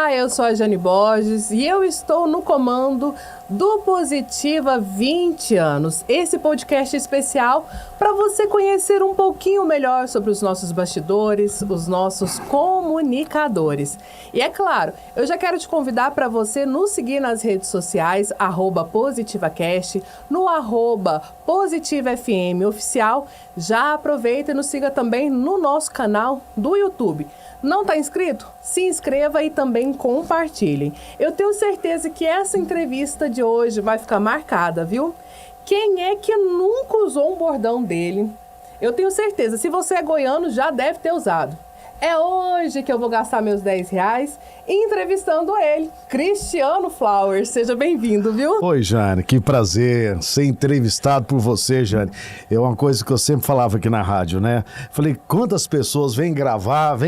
Olá, eu sou a Jane Borges e eu estou no comando do Positiva 20 anos. Esse podcast especial para você conhecer um pouquinho melhor sobre os nossos bastidores, os nossos comunicadores. E é claro, eu já quero te convidar para você nos seguir nas redes sociais, @PositivaCast, no @PositivaFM Oficial. Já aproveita e nos siga também no nosso canal do YouTube. Não está inscrito? Se inscreva e também compartilhem. Eu tenho certeza que essa entrevista de hoje vai ficar marcada, viu? Quem é que nunca usou um bordão dele? Eu tenho certeza, se você é goiano, já deve ter usado. É hoje que eu vou gastar meus R$10 entrevistando ele, Cristiano Flowers. Seja bem-vindo, viu? Oi, Jane, que prazer ser entrevistado por você, Jane. É uma coisa que eu sempre falava aqui na rádio, né? Falei, quantas pessoas vêm gravar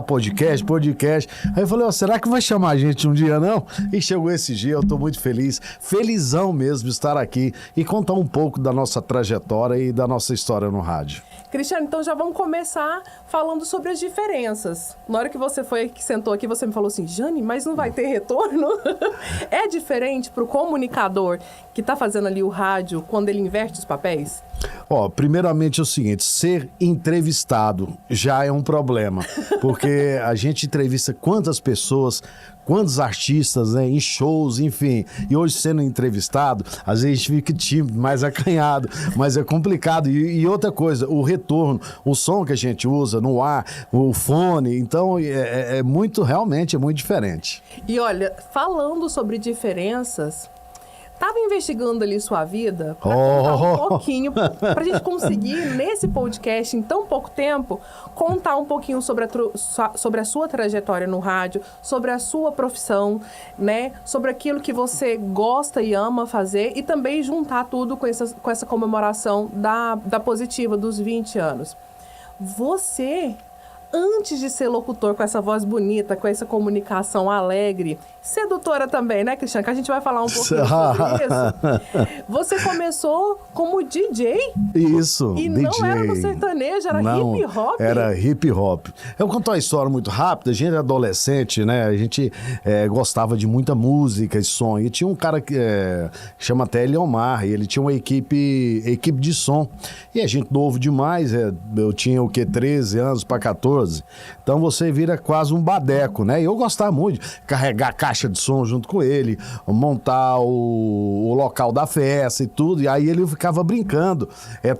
podcast. Aí eu falei, será que vai chamar a gente um dia, não? E chegou esse dia, eu tô muito feliz, felizão mesmo estar aqui e contar um pouco da nossa trajetória e da nossa história no rádio. Cristiano, então já vamos começar falando sobre as diferenças. Na hora que você sentou aqui, você me falou assim, Jane, mas não vai ter retorno? É diferente para o comunicador que está fazendo ali o rádio quando ele inverte os papéis? Primeiramente é o seguinte, ser entrevistado já é um problema, porque a gente entrevista quantos artistas, né, em shows, enfim, e hoje sendo entrevistado, às vezes a gente fica tímido, mais acanhado, mas é complicado. E outra coisa, o retorno, o som que a gente usa no ar, o fone, então realmente é muito diferente. E olha, falando sobre diferenças, estava investigando ali sua vida para contar um pouquinho, para a gente conseguir, nesse podcast, em tão pouco tempo, contar um pouquinho sobre a sua trajetória no rádio, sobre a sua profissão, né? Sobre aquilo que você gosta e ama fazer e também juntar tudo com essa comemoração da Positiva, dos 20 anos. Você, antes de ser locutor com essa voz bonita, com essa comunicação alegre, sedutora também, né, Cristiano? Que a gente vai falar um pouquinho sobre isso. Você começou como DJ? Isso, e DJ. Não era no sertanejo, era hip hop? Era hip hop. Eu vou contar uma história muito rápida. A gente era adolescente, né? A gente gostava de muita música e som. E tinha um cara que chama até Eliomar, e ele tinha uma equipe de som. E a gente novo demais, eu tinha o quê? 13 anos para 14. Então você vira quase um badeco, né? E eu gostava muito de carregar caixa de som junto com ele, montar o local da festa e tudo, e aí ele ficava brincando,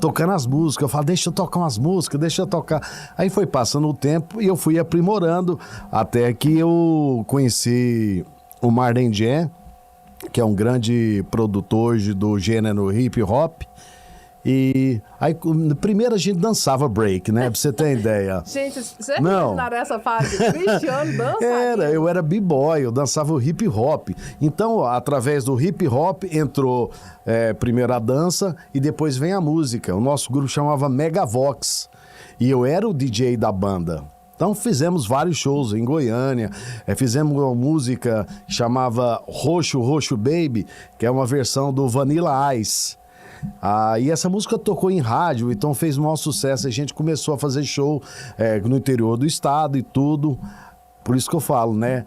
tocando as músicas. Eu falava, deixa eu tocar umas músicas, deixa eu tocar. Aí foi passando o tempo e eu fui aprimorando, até que eu conheci o Marden Jam, que é um grande produtor do gênero hip hop. E aí, primeiro a gente dançava break, né? Pra você ter ideia. Gente, já imaginaram essa fase? Cristiano dança? Eu era b-boy, eu dançava o hip hop. Então, através do hip hop, entrou primeiro a dança e depois vem a música. O nosso grupo chamava Megavox. E eu era o DJ da banda. Então fizemos vários shows em Goiânia, fizemos uma música que chamava Roxo, Roxo Baby, que é uma versão do Vanilla Ice. E essa música tocou em rádio, então fez um maior sucesso. A gente começou a fazer show no interior do estado e tudo. Por isso que eu falo, né?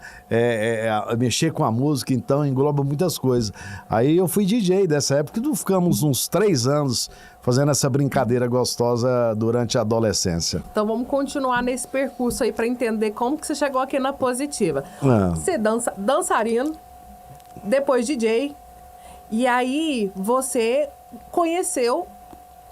Mexer com a música, então, engloba muitas coisas. Aí eu fui DJ dessa época, e ficamos uns 3 anos fazendo essa brincadeira gostosa durante a adolescência. Então vamos continuar nesse percurso aí para entender como que você chegou aqui na Positiva. Você dançarino, depois DJ, e aí você conheceu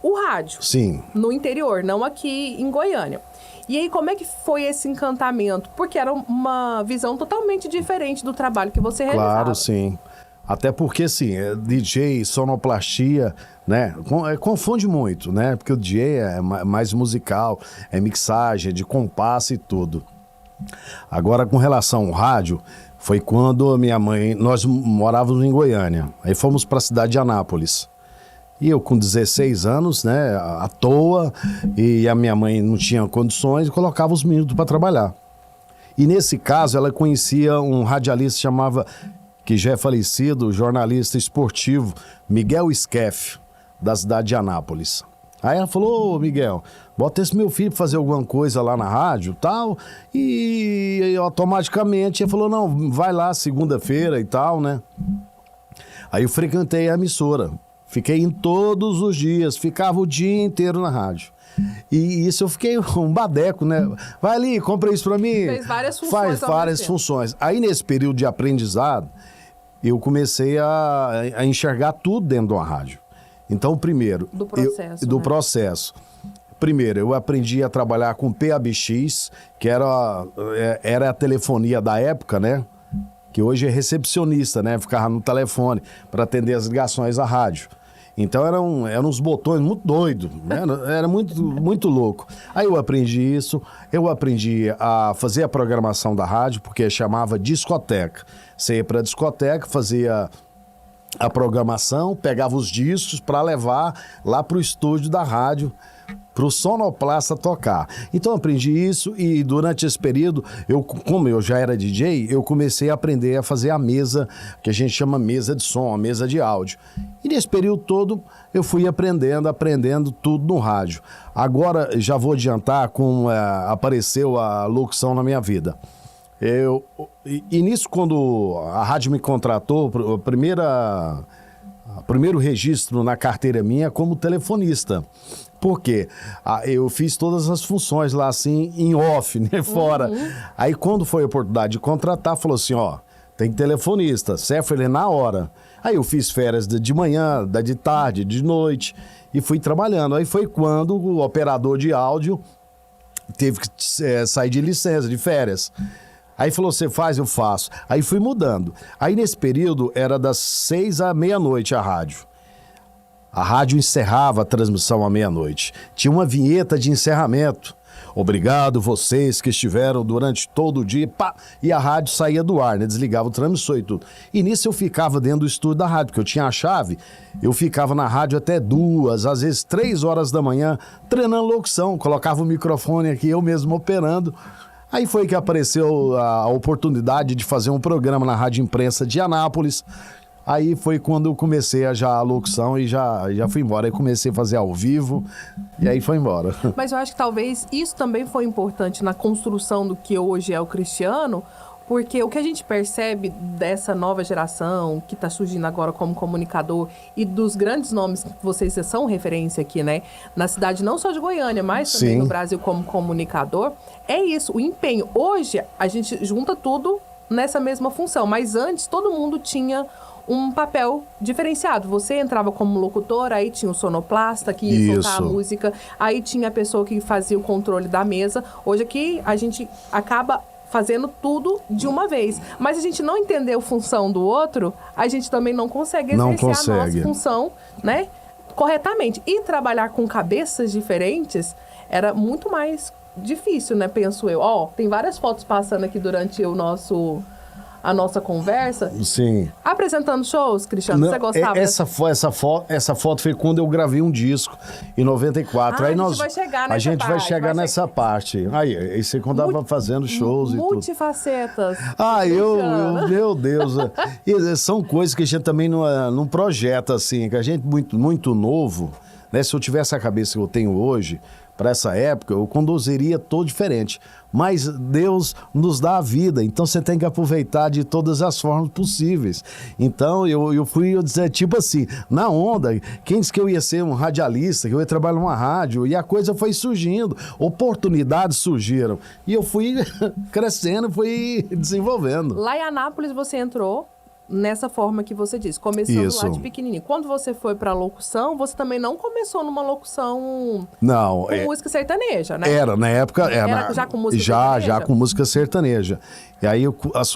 o rádio. Sim. No interior, não aqui em Goiânia. E aí, como é que foi esse encantamento? Porque era uma visão totalmente diferente do trabalho que você realizava. Claro, sim. Até porque, assim, DJ, sonoplastia, né? Confunde muito, né? Porque o DJ é mais musical, é mixagem, é de compasso e tudo. Agora, com relação ao rádio, foi quando a minha mãe... Nós morávamos em Goiânia. Aí fomos para a cidade de Anápolis. E eu com 16 anos, né, à toa, e a minha mãe não tinha condições, e colocava os meninos para trabalhar. E nesse caso, ela conhecia um radialista que já é falecido, jornalista esportivo, Miguel Skeff, da cidade de Anápolis. Aí ela falou, ô Miguel, bota esse meu filho pra fazer alguma coisa lá na rádio e tal. E automaticamente ele falou, não, vai lá segunda-feira e tal, né? Aí eu frequentei a emissora. Fiquei em todos os dias, ficava o dia inteiro na rádio. E isso eu fiquei um badeco, né? Vai ali, compra isso pra mim. Fez várias funções. Faz várias funções. Aí nesse período de aprendizado, eu comecei a enxergar tudo dentro de uma rádio. Então, primeiro... Do processo. Do processo. Primeiro, eu aprendi a trabalhar com PABX, que era a telefonia da época, né? Que hoje é recepcionista, né? Ficava no telefone para atender as ligações à rádio. Então eram uns botões muito doidos, né? Era muito, muito louco. Aí eu aprendi isso, eu aprendi a fazer a programação da rádio, porque chamava discoteca. Você ia para a discoteca, fazia a programação, pegava os discos para levar lá para o estúdio da rádio, para o sonoplasta tocar. Então eu aprendi isso e durante esse período, como eu já era DJ, eu comecei a aprender a fazer a mesa, que a gente chama mesa de som, a mesa de áudio. E nesse período todo eu fui aprendendo tudo no rádio. Agora já vou adiantar como apareceu a locução na minha vida. E nisso, quando a rádio me contratou, o primeiro registro na carteira minha como telefonista. Por quê? Eu fiz todas as funções lá, assim, em off, né, fora. Aí, quando foi a oportunidade de contratar, falou assim, ó, tem telefonista, certo? Ele na hora. Aí eu fiz férias de manhã, de tarde, de noite, e fui trabalhando. Aí foi quando o operador de áudio teve que sair de licença, de férias. Aí falou, você faz, eu faço. Aí fui mudando. Aí nesse período era das 6 à meia-noite a rádio. A rádio encerrava a transmissão à meia-noite. Tinha uma vinheta de encerramento. Obrigado vocês que estiveram durante todo o dia. Pá! E a rádio saía do ar, né? Desligava o transmissor e tudo. E nisso eu ficava dentro do estúdio da rádio, porque eu tinha a chave. Eu ficava na rádio até 2, às vezes 3 horas da manhã, treinando locução. Colocava o microfone aqui, eu mesmo operando. Aí foi que apareceu a oportunidade de fazer um programa na Rádio Imprensa de Anápolis. Aí foi quando eu comecei a locução e já fui embora. Aí comecei a fazer ao vivo e aí foi embora. Mas eu acho que talvez isso também foi importante na construção do que hoje é o Cristiano, porque o que a gente percebe dessa nova geração que está surgindo agora como comunicador e dos grandes nomes que vocês são referência aqui, né? Na cidade não só de Goiânia, mas também Sim. no Brasil como comunicador, é isso, o empenho. Hoje a gente junta tudo nessa mesma função, mas antes todo mundo tinha um papel diferenciado. Você entrava como locutor, aí tinha o sonoplasta que ia soltar a música, aí tinha a pessoa que fazia o controle da mesa. Hoje aqui a gente acaba fazendo tudo de uma vez. Mas a gente não entender a função do outro, a gente também não consegue exercer a nossa função, né, corretamente. E trabalhar com cabeças diferentes era muito mais difícil, né, penso eu. Ó, tem várias fotos passando aqui durante a nossa conversa. Sim. Apresentando shows, Cristiano, não, você gostava? Essa foto foi quando eu gravei um disco, em 94. Aí a gente vai chegar nessa parte. A gente vai chegar nessa parte. Aí você quando tava fazendo shows e tudo. Multifacetas. Meu Deus. E são coisas que a gente também não projeta, assim, que a gente muito, muito novo, né? Se eu tivesse a cabeça que eu tenho hoje, para essa época, eu conduziria todo diferente. Mas Deus nos dá a vida, então você tem que aproveitar de todas as formas possíveis. Então eu dizer, tipo assim, na onda, quem disse que eu ia ser um radialista, que eu ia trabalhar numa rádio, e a coisa foi surgindo, oportunidades surgiram. E eu fui crescendo, fui desenvolvendo. Lá em Anápolis você entrou nessa forma que você disse, começando lá de pequenininho. Quando você foi pra locução, você também não começou numa locução com música sertaneja, né? Era, na época... Já com música sertaneja? Já com música sertaneja. E aí,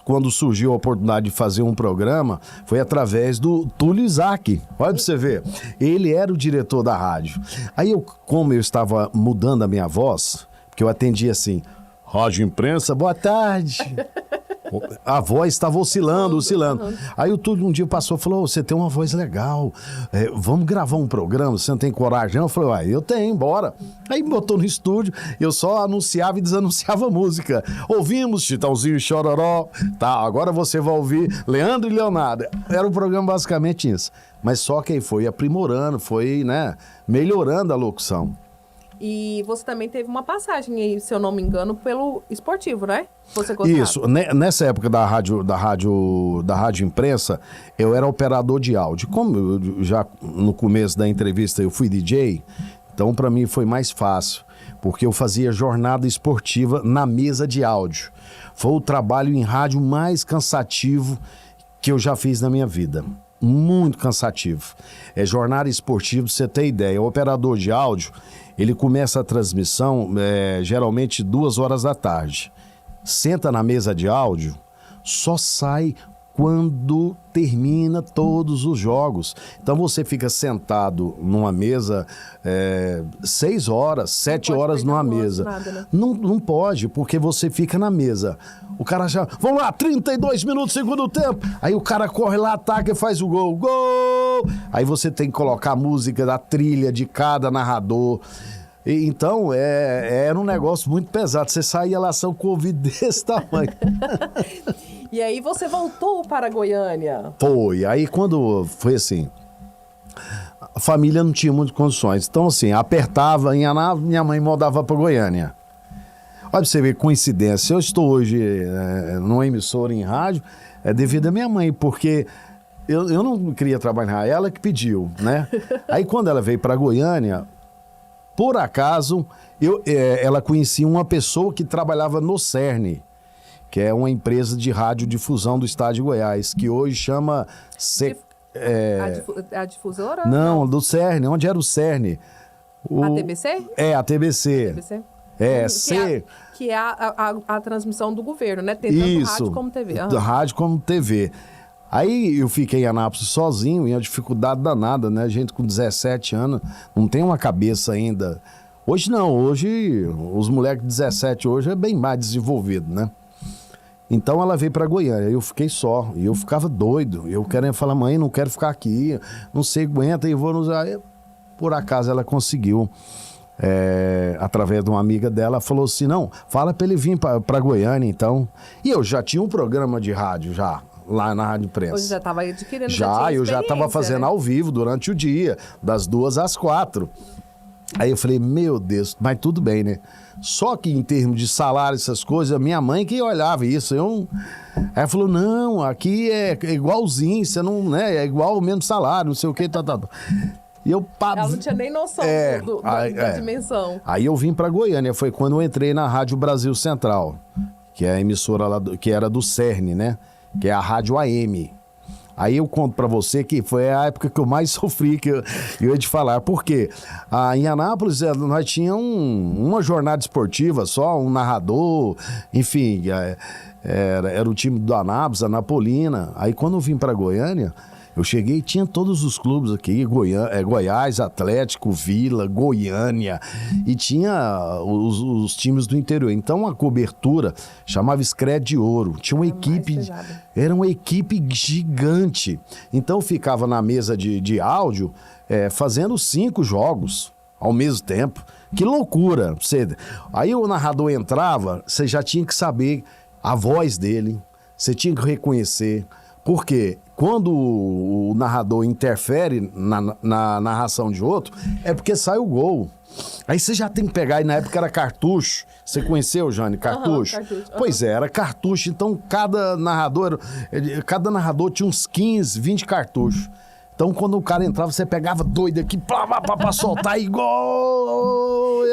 quando surgiu a oportunidade de fazer um programa, foi através do Túlio Isaac. Olha pra você ver. Ele era o diretor da rádio. Aí, como eu estava mudando a minha voz, porque eu atendia assim, Rádio Imprensa, boa tarde... A voz estava oscilando. Aí o Túlio um dia passou e falou, você tem uma voz legal, vamos gravar um programa, você não tem coragem? Eu falei, eu tenho, bora. Aí me botou no estúdio, eu só anunciava e desanunciava a música. Ouvimos Chitãozinho e Chororó, tá, agora você vai ouvir Leandro e Leonardo. Era o programa basicamente isso. Mas só que aí foi aprimorando, foi, né, melhorando a locução. E você também teve uma passagem aí, se eu não me engano, pelo esportivo, né? Você gostava. Isso, nessa época da rádio imprensa, eu era operador de áudio. Como eu já no começo da entrevista eu fui DJ, então para mim foi mais fácil, porque eu fazia jornada esportiva na mesa de áudio. Foi o trabalho em rádio mais cansativo que eu já fiz na minha vida. Muito cansativo. É jornada esportiva, pra você ter ideia. O operador de áudio, ele começa a transmissão geralmente 2 horas da tarde. Senta na mesa de áudio, só sai quando termina todos os jogos. Então você fica sentado numa mesa 6 horas, 7 horas numa mesa. Nada, né? Não pode, porque você fica na mesa. O cara já... Vamos lá, 32 minutos, segundo tempo. Aí o cara corre lá, ataca e faz o gol. Gol! Aí você tem que colocar a música da trilha de cada narrador. Então, era um negócio muito pesado. Você saía lá, são com o ouvido desse tamanho. E aí você voltou para Goiânia. Foi. Aí quando foi assim, a família não tinha muitas condições. Então, assim, apertava em Anápolis, minha mãe mudava para Goiânia. Olha pra você ver, coincidência. Eu estou hoje numa emissora em rádio, devido à minha mãe, porque eu não queria trabalhar, ela que pediu, né? Aí quando ela veio para Goiânia, por acaso, ela conhecia uma pessoa que trabalhava no CERN, que é uma empresa de radiodifusão do estado de Goiás, que hoje chama... A difusora? Não, do CERN. Onde era o CERN? A TBC? A TBC. TBC? Que é a transmissão do governo, né? Tem tanto rádio como TV. Rádio como TV. Aí eu fiquei em Anápolis sozinho, e a dificuldade danada, né? A gente com 17 anos não tem uma cabeça ainda. Hoje não, hoje os moleques de 17 hoje é bem mais desenvolvido, né? Então ela veio para Goiânia, eu fiquei só, e eu ficava doido. Eu querendo falar, mãe, não quero ficar aqui, não sei, aguenta, e vou nos... Por acaso ela conseguiu, através de uma amiga dela, falou assim, não, fala para ele vir para Goiânia, então. E eu já tinha um programa de rádio, lá na Rádio Imprensa. Hoje já estava adquirindo. Eu já estava fazendo, né, ao vivo durante o dia, das 2 às 4. Aí eu falei, meu Deus, mas tudo bem, né? Só que em termos de salário, essas coisas, a minha mãe que olhava isso. Aí ela falou, não, aqui é igualzinho, você não, né? É igual o mesmo salário, não sei o que, tá. E eu... Ela não tinha nem noção da dimensão. Aí eu vim para Goiânia, foi quando eu entrei na Rádio Brasil Central, que é a emissora lá, que era do CERN, né? Que é a Rádio AM. Aí eu conto pra você que foi a época que eu mais sofri, que eu ia te falar. Por quê? Em Anápolis, nós tínhamos uma jornada esportiva só, um narrador, enfim, era o time do Anápolis, a Napolina. Aí quando eu vim pra Goiânia, eu cheguei e tinha todos os clubes aqui, Goiás, Atlético, Vila, Goiânia, e tinha os times do interior. Então a cobertura chamava Scred de Ouro. Tinha uma equipe, era uma equipe gigante. Então ficava na mesa de áudio fazendo 5 jogos ao mesmo tempo. Que loucura! Aí o narrador entrava, você já tinha que saber a voz dele, você tinha que reconhecer. Por quê? Quando o narrador interfere na narração de outro, é porque sai o gol. Aí você já tem que pegar, e na época era cartucho. Você conheceu, Jane, cartucho? Cartucho. Pois era cartucho. Então cada narrador tinha uns 15, 20 cartuchos. Então quando o cara entrava, você pegava doido aqui pra soltar e gol!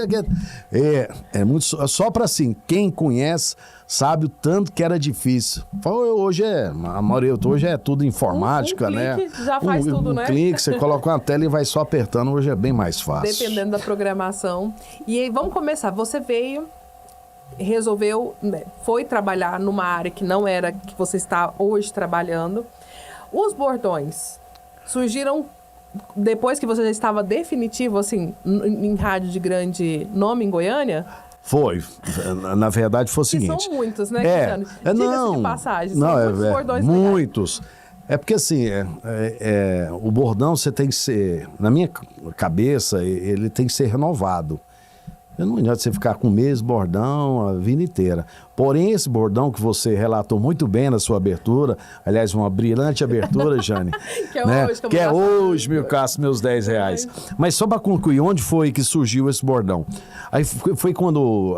É muito... Só pra assim, quem conhece sabe o tanto que era difícil. Hoje a maioria hoje é tudo informática, né? Clique já faz tudo, né? Um clique, você coloca uma tela e vai só apertando. Hoje é bem mais fácil. Dependendo da programação. E aí, vamos começar. Você veio, resolveu, né, foi trabalhar numa área que não era que você está hoje trabalhando. Os bordões surgiram depois que você já estava definitivo, assim, em rádio de grande nome em Goiânia? Foi. Na verdade, foi o seguinte... São muitos, né, Cristiano? Não, de passagem, não, são muitos bordões muitos. É porque, assim, o bordão você tem que ser... Na minha cabeça, ele tem que ser renovado. Não adianta você ficar com o mesmo bordão a vida inteira. Porém, esse bordão que você relatou muito bem na sua abertura, aliás, uma brilhante abertura, Jane. Que é né? hoje, que é hoje, meu caso, meus R$10. Mas só para concluir, onde foi que surgiu esse bordão? Aí foi quando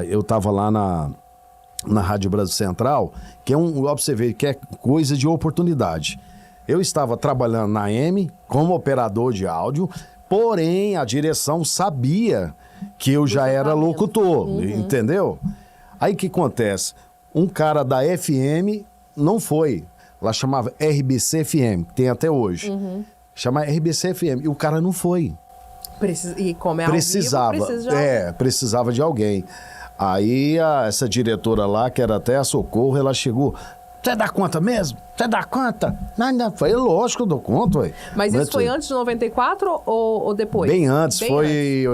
eu estava lá na Rádio Brasil Central, que é ó, pra você ver, que é coisa de oportunidade. Eu estava trabalhando na AM como operador de áudio, porém a direção sabia que eu já era locutor, entendeu? Aí o que acontece? Um cara da FM não foi. Lá chamava RBC FM, tem até hoje. Chama RBC FM. E o cara não foi. E como é precisava, ao vivo, precisa de alguém. Precisava de alguém. Aí essa diretora lá, que era até a Socorro, ela chegou... Você dá conta mesmo? Você dá conta? Não, foi lógico que eu dou conta, ué. Mas isso foi antes de 94 ou depois? Bem antes, foi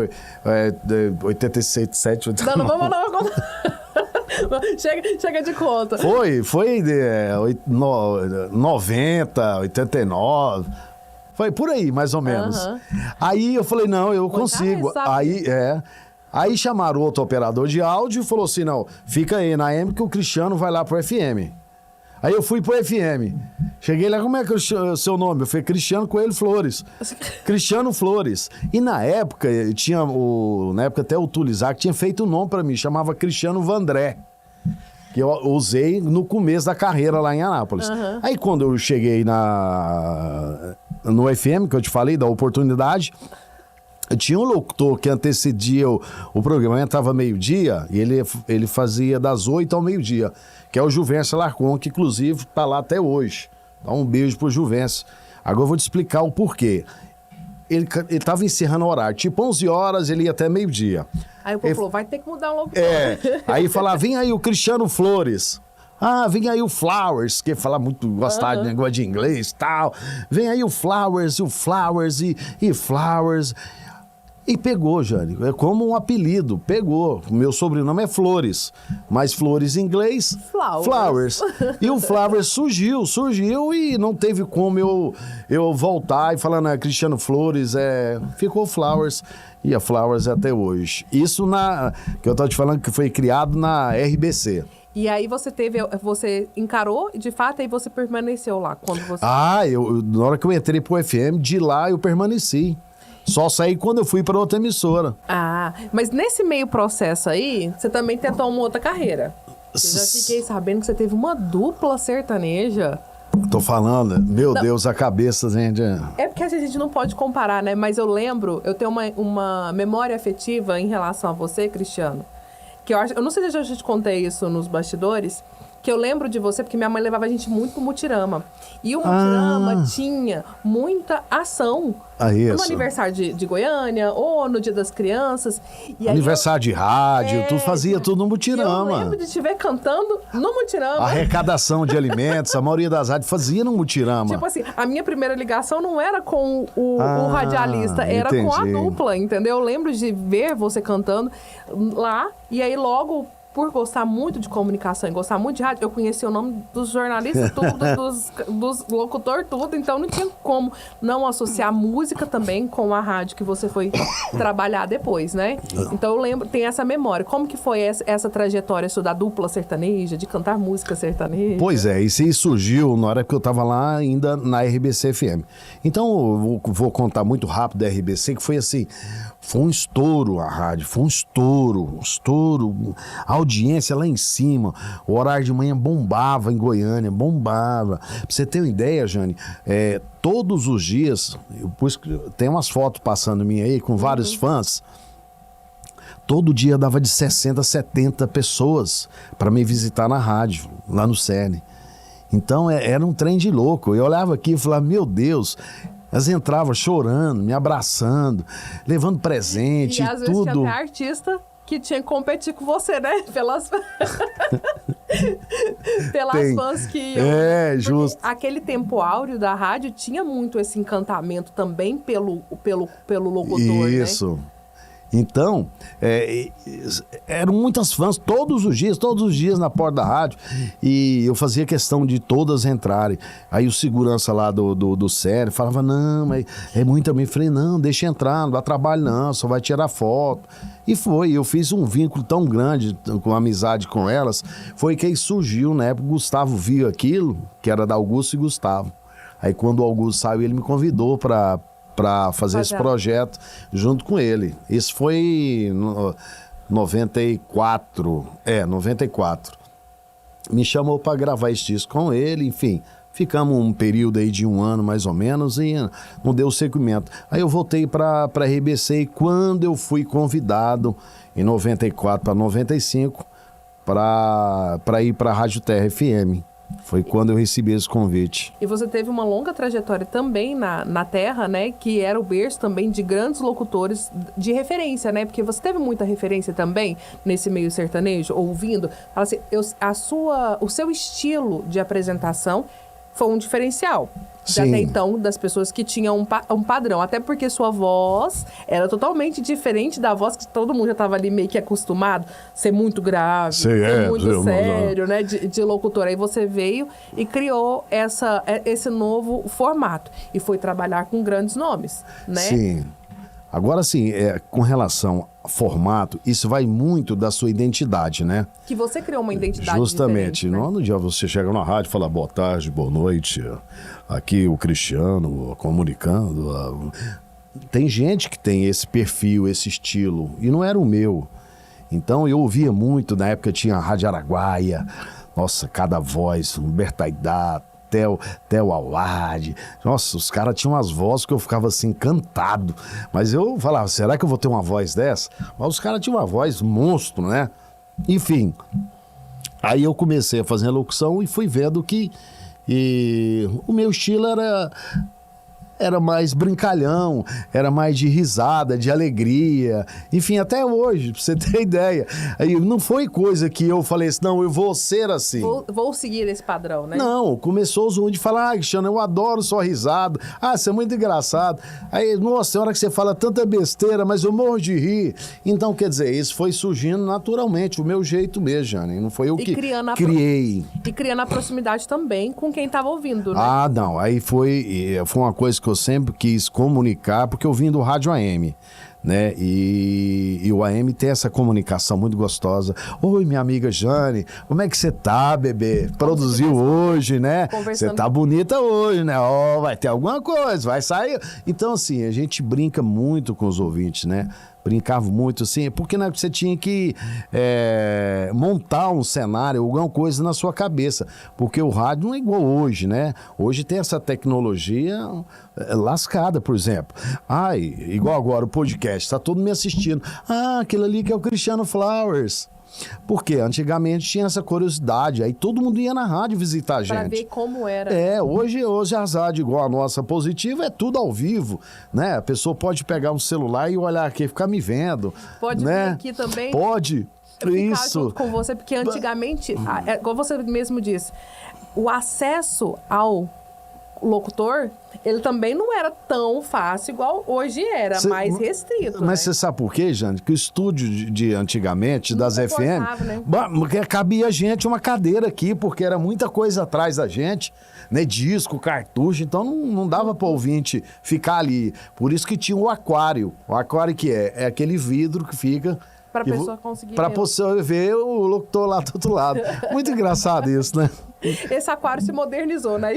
86, 7, 89. Não vamos chega de conta. Foi 90, 89. Foi por aí, mais ou menos. Aí eu falei, não, eu consigo. Aí chamaram outro operador de áudio e falou assim, não, fica aí na AM que o Cristiano vai lá pro FM. Aí eu fui pro FM. Cheguei lá, como é que é o seu nome? Eu falei, Cristiano Coelho Flores. Cristiano Flores. E na época, tinha na época até o Tulizac tinha feito um nome pra mim, chamava Cristiano Vandré. Que eu usei no começo da carreira lá em Anápolis. Aí quando eu cheguei no FM, que eu te falei, da oportunidade... Tinha um locutor que antecedia o programa, entrava meio-dia e ele fazia das 8 ao meio-dia, que é o Juvencio Alarcon, que inclusive está lá até hoje. Dá um beijo pro Juvencio. Agora eu vou te explicar o porquê. Ele estava encerrando o horário, tipo 11 horas, ele ia até meio-dia. Aí o povo falou, vai ter que mudar o locutor. Aí falava, vem aí o Cristiano Flores. Vem aí o Flowers, que fala muito, gostar de negócio de inglês e tal. Vem aí o Flowers e Flowers. E pegou, Jane, é como um apelido, pegou. Meu sobrenome é Flores, mas Flores em inglês, Flowers. E o Flowers surgiu e não teve como eu voltar e falar, não, é Cristiano Flores, ficou Flowers, e a Flowers é até hoje. Isso que eu tô te falando que foi criado na RBC. E aí você encarou, de fato, e você permaneceu lá quando você... Na hora que eu entrei pro FM, de lá eu permaneci. Só saí quando eu fui para outra emissora. Mas nesse meio processo aí, você também tentou uma outra carreira. Eu já fiquei sabendo que você teve uma dupla sertaneja. Tô falando, meu Deus, a cabeça, gente. É porque a gente não pode comparar, né? Mas eu tenho uma memória afetiva em relação a você, Cristiano. Que eu não sei se eu já te contei isso nos bastidores, que eu lembro de você porque minha mãe levava a gente muito pro Mutirama. E o Mutirama tinha muita ação. No aniversário de Goiânia, ou no Dia das Crianças. E aniversário de rádio, tu fazia tudo no Mutirama. Eu lembro de te ver cantando no Mutirama. Arrecadação de alimentos, a maioria das rádios fazia no Mutirama. Tipo assim, a minha primeira ligação não era com o radialista, era com a dupla, entendeu? Eu lembro de ver você cantando lá, e aí logo... Por gostar muito de comunicação e gostar muito de rádio, eu conheci o nome dos jornalistas, tudo, dos locutores, tudo. Então, não tinha como não associar música também com a rádio que você foi trabalhar depois, né? Então, eu lembro, tem essa memória. Como que foi essa trajetória sua da dupla sertaneja, de cantar música sertaneja? Pois é, isso aí surgiu na hora que eu tava lá ainda na RBC FM. Então, eu vou contar muito rápido da RBC, que foi assim... Foi um estouro a rádio, foi um estouro. A audiência lá em cima, o horário de manhã bombava em Goiânia, bombava. Pra você ter uma ideia, Jane, todos os dias, tem umas fotos passando minha aí com vários fãs, todo dia dava de 60 a 70 pessoas para me visitar na rádio, lá no CERN. Então era um trem de louco. Eu olhava aqui e falava, meu Deus... Elas entravam chorando, me abraçando, levando presente e às tudo. Vezes tinha até artista que tinha que competir com você, né? Pelas fãs que... justo. Aquele tempo áureo da rádio tinha muito esse encantamento também pelo locutor, Isso. Né? Então, eram muitas fãs todos os dias na porta da rádio. E eu fazia questão de todas entrarem. Aí o segurança lá do série falava, não, mas é muita... Eu falei, não, deixa entrar, não dá trabalho não, só vai tirar foto. E foi, eu fiz um vínculo tão grande com amizade com elas, foi que aí surgiu, né? O Gustavo viu aquilo, que era da Augusto e Gustavo. Aí quando o Augusto saiu, ele me convidou para fazer esse projeto junto com ele. Isso foi em 94. 94. Me chamou para gravar esse disco com ele, enfim. Ficamos um período aí de 1 ano, mais ou menos, e não deu seguimento. Aí eu voltei para a RBC e quando eu fui convidado, em 94 para 95, para ir para a Rádio Terra FM. Foi quando eu recebi esse convite. E você teve uma longa trajetória também na Terra, né? Que era o berço também de grandes locutores de referência, né? Porque você teve muita referência também nesse meio sertanejo, ouvindo. Fala assim, o seu estilo de apresentação foi um diferencial. Sim. Até então, das pessoas que tinham um padrão. Até porque sua voz era totalmente diferente da voz que todo mundo já estava ali meio que acostumado. Ser muito grave, ser muito sério, né? De locutor. Aí você veio e criou esse novo formato. E foi trabalhar com grandes nomes, né? Sim. Agora sim, com relação ao formato, isso vai muito da sua identidade, né? Que você criou uma identidade justamente, diferente, né? No dia você chega na rádio e fala boa tarde, boa noite, aqui o Cristiano comunicando. Tem gente que tem esse perfil, esse estilo, e não era o meu. Então eu ouvia muito, na época tinha a Rádio Araguaia, nossa, cada voz, Humberto Aidar, Theo Awad. Nossa, os caras tinham umas vozes que eu ficava assim, encantado. Mas eu falava, será que eu vou ter uma voz dessa? Mas os caras tinham uma voz monstro, né? Enfim, aí eu comecei a fazer a locução e fui vendo que o meu estilo era mais brincalhão, era mais de risada, de alegria. Enfim, até hoje, pra você ter ideia. Aí não foi coisa que eu falei assim, não, eu vou ser assim. Vou seguir esse padrão, né? Não, começou os de falar, Cristiano, eu adoro sua risada. Você é muito engraçado. Aí, nossa, tem hora que você fala tanta besteira, mas eu morro de rir. Então, quer dizer, isso foi surgindo naturalmente, o meu jeito mesmo, Jane. Não foi eu que criei. E criando a proximidade também com quem tava ouvindo, né? Não, aí foi uma coisa que eu sempre quis comunicar, porque eu vim do rádio AM, né? E o AM tem essa comunicação muito gostosa. Oi, minha amiga Jane, como é que você tá, bebê? Produziu hoje, né? Você tá bonita hoje, né? Vai ter alguma coisa, vai sair. Então, assim, a gente brinca muito com os ouvintes, né? Brincava muito assim, porque né, você tinha que montar um cenário, alguma coisa na sua cabeça, porque o rádio não é igual hoje, né? Hoje tem essa tecnologia lascada, por exemplo. Igual agora o podcast, tá todo mundo me assistindo. Aquele ali que é o Cristiano Flowers. Porque antigamente tinha essa curiosidade, aí todo mundo ia na rádio visitar a gente. Pra ver como era. Hoje as rádios igual a nossa Positiva é tudo ao vivo, né? A pessoa pode pegar um celular e olhar aqui, ficar me vendo. Pode né? vir aqui também. Pode. Ficar isso. Junto com você, porque antigamente, como você mesmo disse, o acesso ao locutor, ele também não era tão fácil igual hoje era, mais restrito. Mas você sabe por quê, Jane? Que o estúdio de antigamente, das FM, né? cabia gente uma cadeira aqui, porque era muita coisa atrás da gente, né? Disco, cartucho, então não dava para o ouvinte ficar ali. Por isso que tinha o aquário. O aquário que é aquele vidro que fica... Para a pessoa conseguir Para você ver o locutor lá do outro lado. Muito engraçado isso, né? Esse aquário se modernizou, né?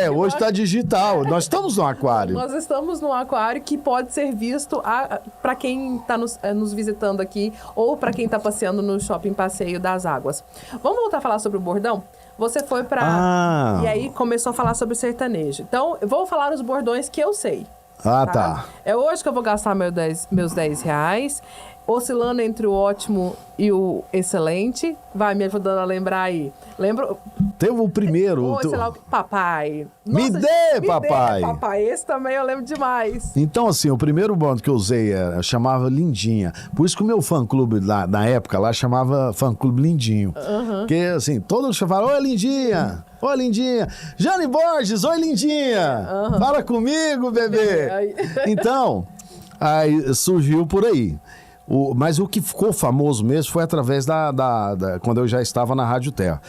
Hoje está digital. Nós estamos no aquário. Nós estamos num aquário que pode ser visto para quem está nos visitando aqui ou para quem está passeando no Shopping Passeio das Águas. Vamos voltar a falar sobre o bordão? Você foi para... E aí começou a falar sobre o sertanejo. Então, eu vou falar os bordões que eu sei. Tá. É hoje que eu vou gastar meus 10 reais. Oscilando entre o ótimo e o excelente. Vai me ajudando a lembrar aí. Lembro... Teve o primeiro... Sei lá, papai. Nossa, me dê, papai. Papai. Esse também eu lembro demais. Então, assim, o primeiro bando que eu usei chamava Lindinha. Por isso que o meu fã-clube na época lá chamava fã-clube Lindinho. Porque, assim, todo mundo chamava, oi, Lindinha. Oi, Lindinha. Jane Borges, oi, Lindinha. Fala comigo, bebê. Então, aí surgiu por aí. Mas o que ficou famoso mesmo foi através quando eu já estava na Rádio Terra.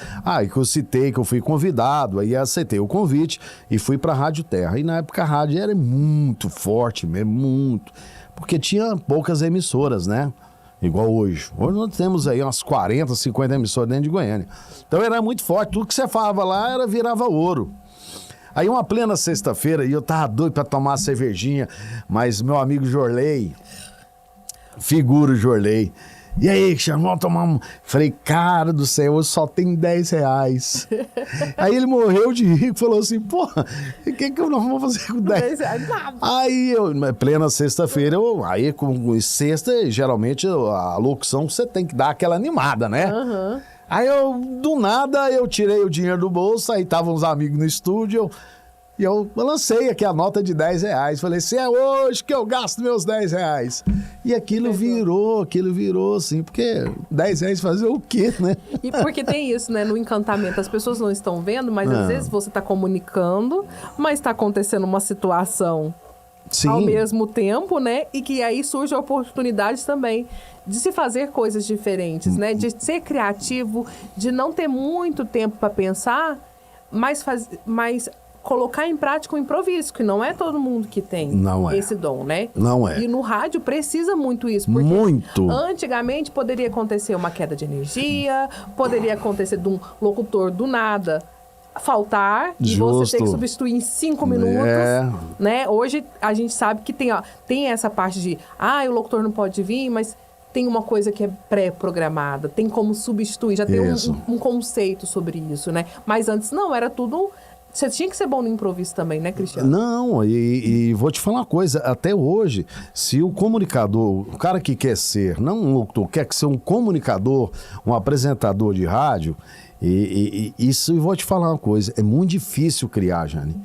E que eu citei que eu fui convidado, aí aceitei o convite e fui para a Rádio Terra. E na época a rádio era muito forte mesmo, muito. Porque tinha poucas emissoras, né? Igual hoje. Hoje nós temos aí umas 40, 50 emissoras dentro de Goiânia. Então era muito forte. Tudo que você falava lá virava ouro. Aí uma plena sexta-feira, e eu tava doido pra tomar uma cervejinha, mas meu amigo Jorley, figura o Jorlei. E aí, Cristiano, vamos tomar um... Falei, cara do céu, eu só tenho R$10. Aí ele morreu de rir e falou assim, porra, o que nós vamos fazer com 10? Aí eu, plena sexta-feira, aí com sexta, geralmente a locução você tem que dar aquela animada, né? Uhum. Aí do nada, eu tirei o dinheiro do bolso, aí estavam os amigos no estúdio, e eu lancei aqui a nota de R$10. Falei, se é hoje que eu gasto meus R$10. E aquilo virou, assim, porque R$10 fazer o quê, né? E porque tem isso, né? No encantamento, as pessoas não estão vendo, mas às vezes você está comunicando, mas está acontecendo uma situação ao mesmo tempo, né? E que aí surge oportunidades também de se fazer coisas diferentes, né? De ser criativo, de não ter muito tempo para pensar, mas colocar em prática o improviso, que não é todo mundo que tem esse dom, né? Não é. E no rádio precisa muito isso, porque muito. Antigamente poderia acontecer uma queda de energia, poderia acontecer de um locutor do nada faltar e você ter que substituir em 5 minutos, né? Hoje a gente sabe que tem essa parte de, o locutor não pode vir, mas tem uma coisa que é pré-programada, tem como substituir, já tem um conceito sobre isso, né? Mas antes não, era tudo... Você tinha que ser bom no improviso também, né, Cristiano? Não, e vou te falar uma coisa, até hoje, se o comunicador, o cara que quer ser, não um locutor, quer ser um comunicador, um apresentador de rádio, isso, e vou te falar uma coisa, é muito difícil criar, Jane.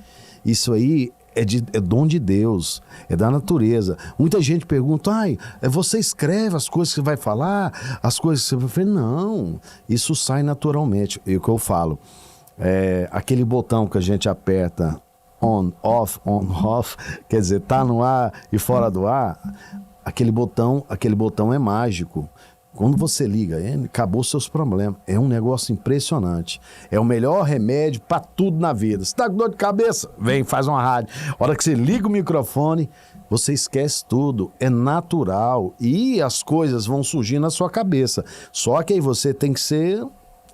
Isso aí é dom de Deus, é da natureza. Muita gente pergunta, você escreve as coisas que você vai falar, as coisas que você vai falar? Não, isso sai naturalmente, é o que eu falo. Aquele botão que a gente aperta on, off, quer dizer, tá no ar e fora do ar, aquele botão é mágico. Quando você liga, acabou seus problemas. É um negócio impressionante. É o melhor remédio para tudo na vida. Se tá com dor de cabeça, vem, faz uma rádio. A hora que você liga o microfone, você esquece tudo. É natural. E as coisas vão surgir na sua cabeça. Só que aí você tem que ser...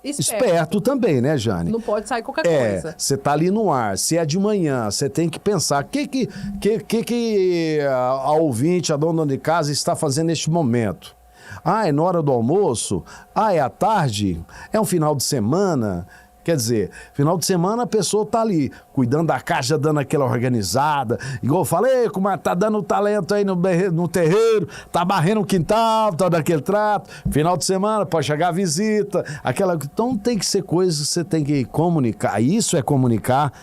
Esperto também, né, Jane? Não pode sair qualquer coisa. Você tá ali no ar, se é de manhã, você tem que pensar o que a ouvinte, a dona de casa está fazendo neste momento. É na hora do almoço? É à tarde? É um final de semana? Quer dizer, final de semana a pessoa tá ali, cuidando da caixa, dando aquela organizada. Igual eu falei, como tá dando talento aí no terreiro, tá barrendo o quintal, tá daquele trato. Final de semana pode chegar a visita, Então tem que ser coisas que você tem que comunicar. Isso é comunicar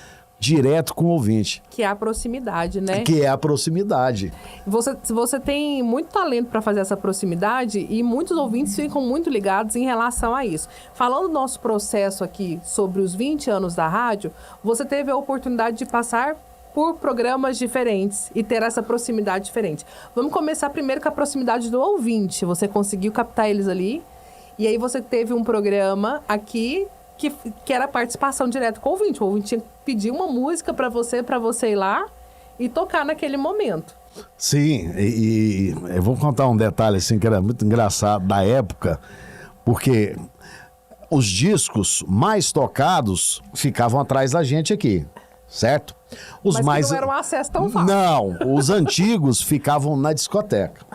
direto com o ouvinte. Que é a proximidade, né? Que é a proximidade. Você tem muito talento para fazer essa proximidade e muitos ouvintes ficam muito ligados em relação a isso. Falando do nosso processo aqui sobre os 20 anos da rádio, você teve a oportunidade de passar por programas diferentes e ter essa proximidade diferente. Vamos começar primeiro com a proximidade do ouvinte. Você conseguiu captar eles ali e aí você teve um programa aqui que era participação direta com o ouvinte. O ouvinte tinha que pedir uma música para você ir lá e tocar naquele momento. Sim, e eu vou contar um detalhe assim que era muito engraçado da época, porque os discos mais tocados ficavam atrás da gente aqui, certo? Mas não era um acesso tão fácil. Não, os antigos ficavam na discoteca.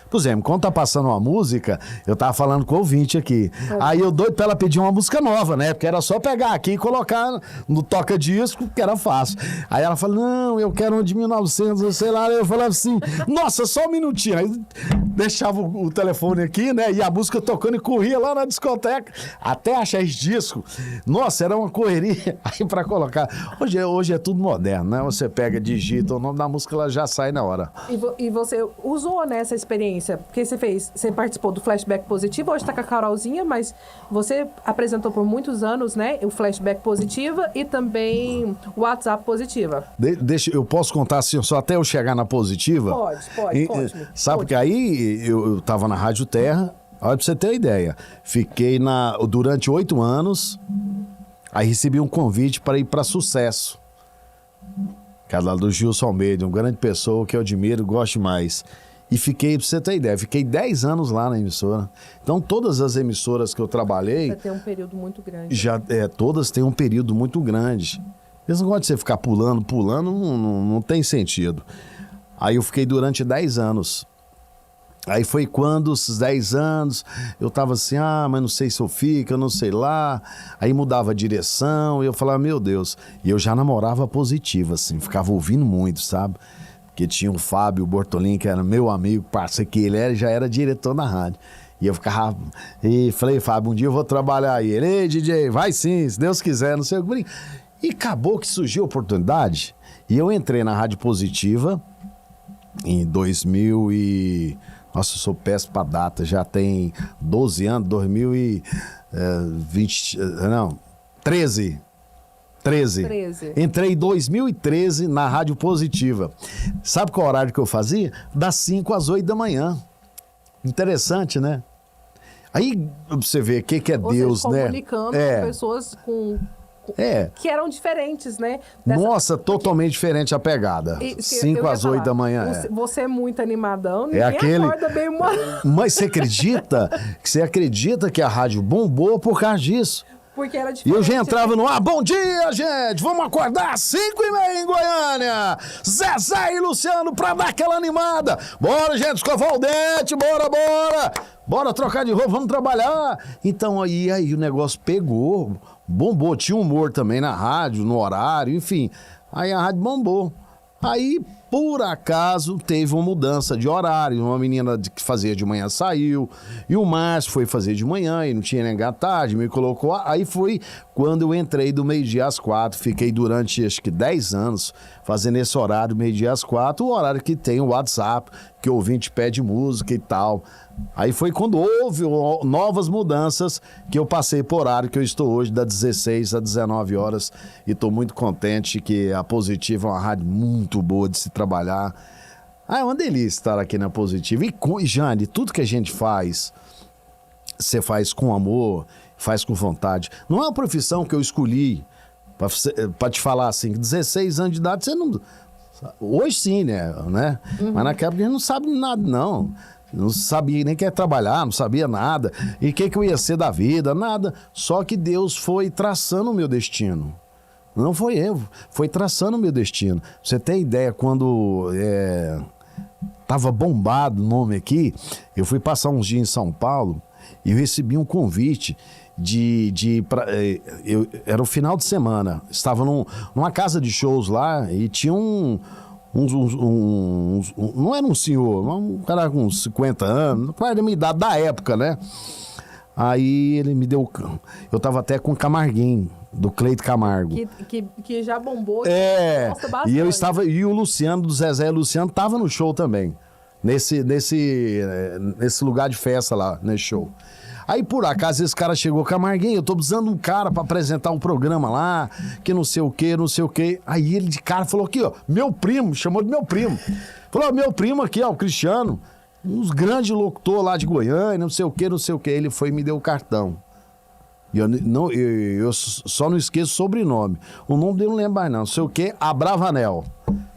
Por exemplo, quando tá passando uma música, eu tava falando com o ouvinte aqui. Aí eu doido pra ela pedir uma música nova, né? Porque era só pegar aqui e colocar no toca-disco, que era fácil. Aí ela falou, não, eu quero uma de 1900, sei lá. Aí eu falava assim, nossa, só um minutinho. Aí deixava o telefone aqui, né? E a música tocando e corria lá na discoteca, até achar esse disco. Nossa, era uma correria aí pra colocar. Hoje é tudo moderno, né? Você pega, digita, o nome da música, ela já sai na hora. E você usou, né, essa experiência experiência? Porque você participou do Flashback Positiva, hoje tá com a Carolzinha, mas você apresentou por muitos anos, né, o Flashback Positiva e também o WhatsApp Positiva. Eu posso contar assim, só até eu chegar na Positiva? Pode. Sabe que aí eu tava na Rádio Terra, olha pra você ter uma ideia, fiquei durante 8 anos, aí recebi um convite para ir para Sucesso. Cara do Gilson Almeida, uma grande pessoa que eu admiro, gosto mais. E fiquei, pra você ter ideia, fiquei 10 anos lá na emissora. Então, todas as emissoras que eu trabalhei... Você tem um período muito grande. Todas têm um período muito grande. Esse negócio de você ficar pulando, não tem sentido. Aí eu fiquei durante 10 anos. Aí foi quando, esses 10 anos, eu tava assim, mas não sei se eu fico, eu não sei lá. Aí mudava a direção, e eu falava, meu Deus. E eu já namorava Positiva, assim, ficava ouvindo muito, sabe? Porque tinha o Fábio Bortolin, que era meu amigo, parceiro, que ele já era diretor da rádio. E eu ficava, e falei, Fábio, um dia eu vou trabalhar aí. Ele, ei, DJ, vai sim, se Deus quiser, não sei o que. E acabou que surgiu a oportunidade, e eu entrei na Rádio Positiva em 2000 e... Nossa, eu sou péssimo pra data, já tem 12 anos, 13. Entrei em 2013 na Rádio Positiva. Sabe qual horário que eu fazia? Das 5 às 8 da manhã. Interessante, né? Aí você vê o que é Deus, né? Comunicando com pessoas que eram diferentes, né? Nossa, totalmente diferente a pegada. 5 às 8 da manhã. Você é muito animadão, ninguém aquele... acorda bem uma... Mas você acredita que a rádio bombou por causa disso? Porque era diferente. E eu já entrava no ar, bom dia, gente! Vamos acordar às 5h30 em Goiânia! Zezé e Luciano pra dar aquela animada! Bora, gente, escovar o dente, bora! Bora trocar de roupa, vamos trabalhar! Então, aí o negócio pegou, bombou. Tinha humor também na rádio, no horário, enfim. Aí a rádio bombou. Aí, por acaso, teve uma mudança de horário. Uma menina que fazia de manhã saiu, e o Márcio foi fazer de manhã e não tinha nem à tarde, me colocou. Aí foi quando eu entrei do meio-dia às 4. Fiquei durante, acho que 10 anos, fazendo esse horário, meio-dia às 4, o horário que tem o WhatsApp, que o ouvinte pede música e tal. Aí foi quando houve novas mudanças que eu passei por horário que eu estou hoje, das 16 às 19 horas, e estou muito contente que a Positiva é uma rádio muito boa de se trabalhar. É uma delícia estar aqui na Positiva. E, Jane, tudo que a gente faz, você faz com amor, faz com vontade. Não é uma profissão que eu escolhi para te falar assim, 16 anos de idade, você não... Hoje sim, né? Uhum. Mas naquela época a gente não sabe nada, não. Não sabia nem que ia trabalhar, não sabia nada. E o que eu ia ser da vida, nada. Só que Deus foi traçando o meu destino. Não foi eu, foi traçando o meu destino. Você tem ideia, quando tava bombado o nome aqui, eu fui passar uns dias em São Paulo e eu recebi um convite era o final de semana. Estava numa casa de shows lá e tinha não era um senhor, um cara com 50 anos, quase a minha idade da época, né? Aí ele me deu... Eu tava até com o Camarguinho, do Cleito Camargo. Que já bombou. Gosta bastante. E eu estava... E o Luciano, do Zezé e Luciano, tava no show também. Nesse lugar de festa lá, nesse show. Aí, por acaso, esse cara chegou, Camarguinho, eu tô precisando de um cara pra apresentar um programa lá, que não sei o quê. Aí ele de cara falou aqui, ó, meu primo, chamou de meu primo. Falou, meu primo aqui, ó, o Cristiano, uns grandes locutores lá de Goiânia, não sei o quê. Ele foi e me deu o cartão. E eu só não esqueço o sobrenome. O nome dele não lembro mais, não sei o quê, Abravanel.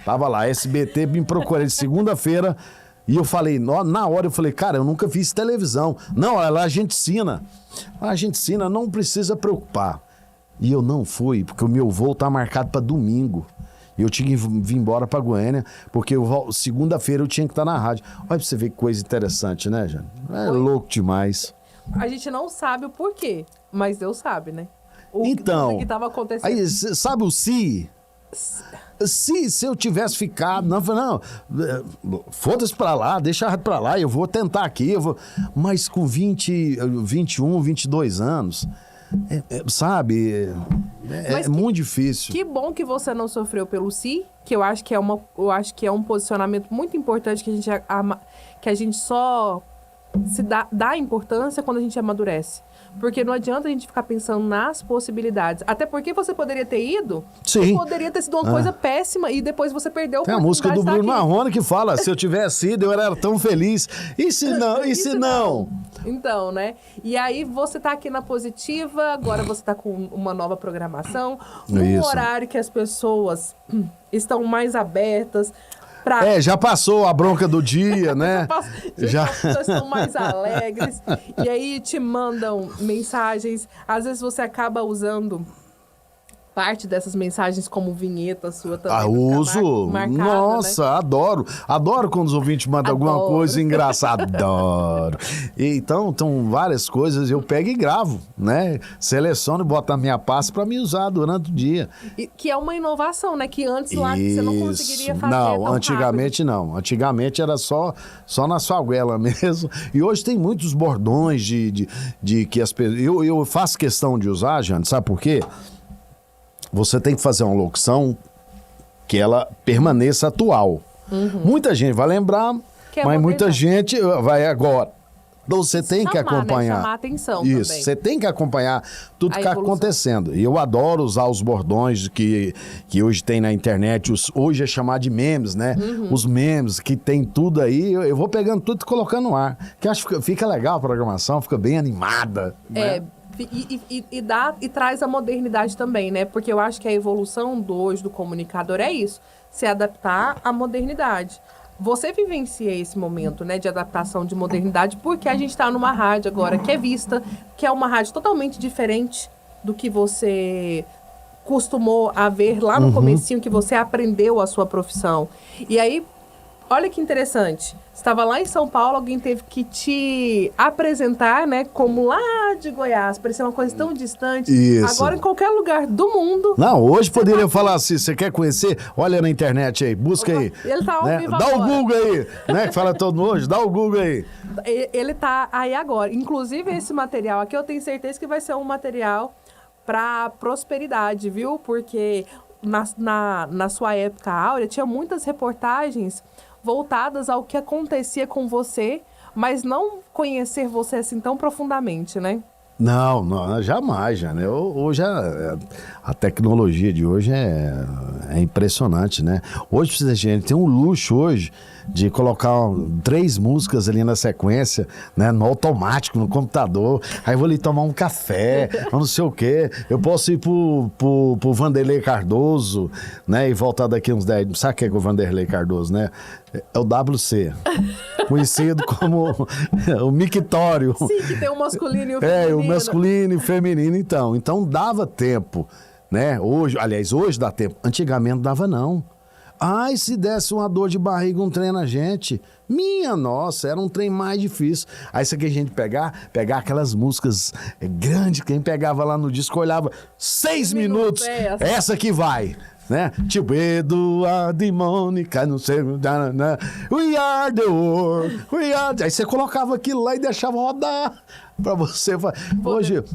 Tava lá, SBT, me procurei de segunda-feira. E eu falei, na hora eu falei, cara, eu nunca fiz televisão. Não, lá a gente ensina. A gente ensina, não precisa preocupar. E eu não fui, porque o meu voo tá marcado para domingo. E eu tinha que vir embora para Goiânia, porque segunda-feira eu tinha que estar na rádio. Olha pra você ver que coisa interessante, né, Jane? Louco demais. A gente não sabe o porquê, mas Deus sabe, né? Então, que estava acontecendo. Aí, sabe o se eu tivesse ficado, não, foda-se pra lá, deixa pra lá, eu vou tentar aqui, mas com 21, 22 anos, sabe, Mas muito difícil. Que bom que você não sofreu pelo si, que eu acho que é um posicionamento muito importante que a gente só se dá importância quando a gente amadurece. Porque não adianta a gente ficar pensando nas possibilidades. Até porque você poderia ter ido, Sim. poderia ter sido uma coisa péssima e depois você perdeu a Tem a música do Bruno Marrone que fala, se eu tivesse ido, eu era tão feliz. E se não? E se não? Então, né? E aí você tá aqui na Positiva, agora você tá com uma nova programação, um horário que as pessoas estão mais abertas. Já passou a bronca do dia, né? As pessoas estão mais alegres. E aí te mandam mensagens. Às vezes você acaba usando parte dessas mensagens como vinheta sua também. Uso. Marcada, nossa, né? Adoro. Adoro quando os ouvintes mandam alguma coisa engraçada. Adoro. Então várias coisas eu pego e gravo, né? Seleciono e boto na minha pasta para me usar durante o dia. Que é uma inovação, né? Que antes lá você não conseguiria fazer. Não, antigamente rápido. Não. Antigamente era só na sua goela mesmo. E hoje tem muitos bordões de que as pessoas... Eu faço questão de usar, Jane, sabe por quê? Você tem que fazer uma locução que ela permaneça atual. Muita gente vai lembrar, mas muita gente vai agora. Então você tem que acompanhar. Né? Chamar atenção isso, também. você tem que acompanhar tudo que está acontecendo. E eu adoro usar os bordões que hoje tem na internet. Hoje é chamado de memes, né? Os memes que tem tudo aí. Eu vou pegando tudo e colocando no ar. Que acho que fica legal a programação, fica bem animada. Né? E traz a modernidade também, né? Porque eu acho que a evolução hoje do comunicador é isso. Se adaptar à modernidade. Você vivencia esse momento, né, de adaptação de modernidade, porque a gente está numa rádio agora que é vista, que é uma rádio totalmente diferente do que você costumou a ver lá no comecinho, que você aprendeu a sua profissão. E aí, olha que interessante. Você estava lá em São Paulo, alguém teve que te apresentar, né, como lá de Goiás. Parecia uma coisa tão distante. Isso. Agora, em qualquer lugar do mundo... Não, hoje poderia falar assim, você quer conhecer? Olha na internet aí, busca aí. Ele tá ao vivo Dá agora. o Google aí, né, que fala todo hoje, dá o Google aí. Ele tá aí agora. Inclusive, esse material aqui, eu tenho certeza que vai ser um material para prosperidade, viu? Porque na sua época áurea, tinha muitas reportagens voltadas ao que acontecia com você, mas não conhecer você assim tão profundamente, né? Não, jamais, Jane. Hoje a tecnologia de hoje é impressionante, né? Hoje a gente tem um luxo hoje de colocar 3 músicas ali na sequência, né? No automático, no computador. Aí eu vou ali tomar um café, ou não sei o quê. Eu posso ir pro Vanderlei Cardoso, né? E voltar daqui uns 10... Sabe o que é o Vanderlei Cardoso, né? É o WC. Conhecido como o mictório. Sim, que tem o masculino e o feminino. O masculino e o feminino, então. Então dava tempo, né? Hoje dá tempo. Antigamente dava não. Ai, se desse uma dor de barriga, um trem na gente. Minha nossa, era um trem mais difícil. Aí isso aqui a gente pegar aquelas músicas grandes, quem pegava lá no disco olhava 6 minutos. Essa aqui vai. Né? Tipo, Eduardo e Mônica, não sei, né? We are the world, we are... Aí você colocava aquilo lá e deixava rodar pra você.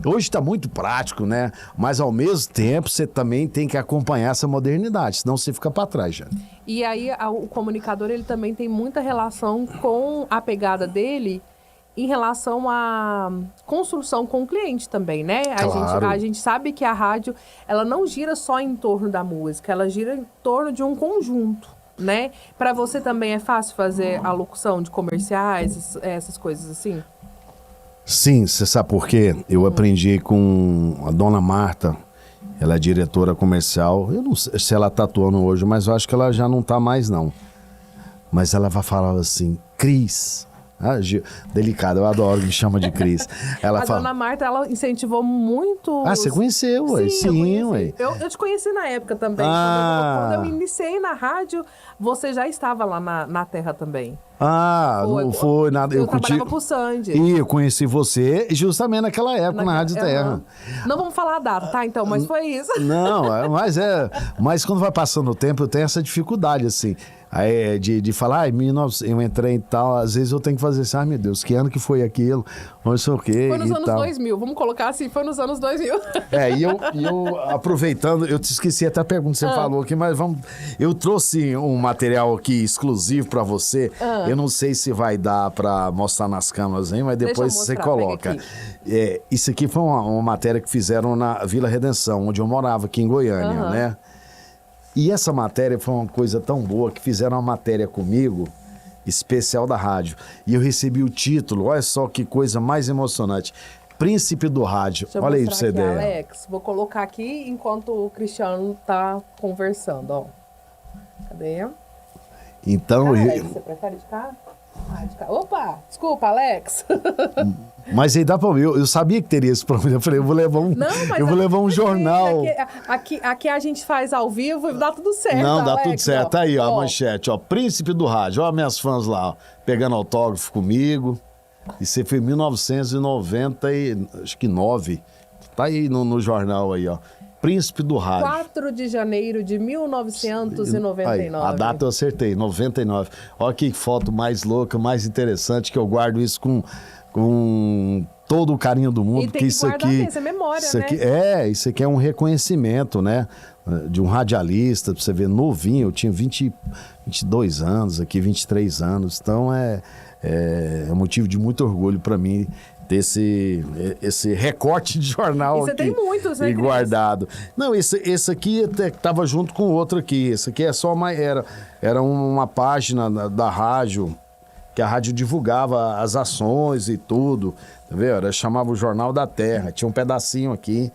Hoje tá muito prático, né? Mas ao mesmo tempo você também tem que acompanhar essa modernidade, senão você fica pra trás já. E aí o comunicador, ele também tem muita relação com a pegada dele em relação à construção com o cliente também, né? Claro. A gente sabe que a rádio, ela não gira só em torno da música, ela gira em torno de um conjunto, né? Para você também é fácil fazer a locução de comerciais, essas coisas assim? Sim, você sabe por quê? Eu aprendi com a dona Marta, ela é diretora comercial, eu não sei se ela tá atuando hoje, mas eu acho que ela já não tá mais não. Mas ela vai falar assim, Cris... delicada, eu adoro, me chama de Cris. A dona Marta, ela incentivou muito... Ah, você conheceu, ué? Sim, ué. Eu te conheci na época também. Quando eu iniciei na rádio, você já estava lá na Terra também. Não foi nada. Eu trabalhava pro Sandy. E eu conheci você justamente naquela época, na Rádio Terra. Não vamos falar a data, tá? Então, mas foi isso. Não, mas quando vai passando o tempo, eu tenho essa dificuldade, assim. Aí, de falar, em 1900, eu entrei e tal, às vezes eu tenho que fazer assim, meu Deus, que ano que foi aquilo, não sei o quê. Foi nos e anos tal. 2000, vamos colocar assim, foi nos anos 2000. E eu aproveitando, eu te esqueci até a pergunta que você falou aqui, mas eu trouxe um material aqui exclusivo pra você, eu não sei se vai dar pra mostrar nas câmeras aí, mas depois você coloca. Isso aqui foi uma matéria que fizeram na Vila Redenção, onde eu morava, aqui em Goiânia, né? E essa matéria foi uma coisa tão boa que fizeram uma matéria comigo, especial da rádio. E eu recebi o título, olha só que coisa mais emocionante. Príncipe do Rádio. Deixa eu olha aí pra mostrar você aqui, ver. Alex, vou colocar aqui enquanto o Cristiano tá conversando, ó. Cadê? Então, Alex, você prefere de cá? De cá. Opa, desculpa, Alex. mas aí dá pra ver, eu sabia que teria esse problema. Eu falei, eu vou levar um jornal. Aqui a gente faz ao vivo e dá tudo certo. Não, dá Alex, tudo certo. Tá aí, ó, a manchete, ó. Príncipe do Rádio. Ó, minhas fãs lá, ó, pegando autógrafo comigo. Isso foi em 1999. Tá aí no jornal aí, ó. Príncipe do Rádio. 4 de janeiro de 1999. Aí, a data eu acertei, 99. Olha que foto mais louca, mais interessante, que eu guardo isso com todo o carinho do mundo. E tem que isso guardar aqui, essa memória, isso né? aqui, isso aqui é um reconhecimento, né? De um radialista, pra você ver, novinho, eu tinha 22 anos aqui, 23 anos. Então é motivo de muito orgulho para mim ter esse recorte de jornal E você aqui, tem muitos, né, e Cris? guardado. Não, esse aqui até tava junto com outro aqui. Esse aqui é só era uma página da rádio, que a rádio divulgava as ações e tudo, tá vendo? Chamava o Jornal da Terra, tinha um pedacinho aqui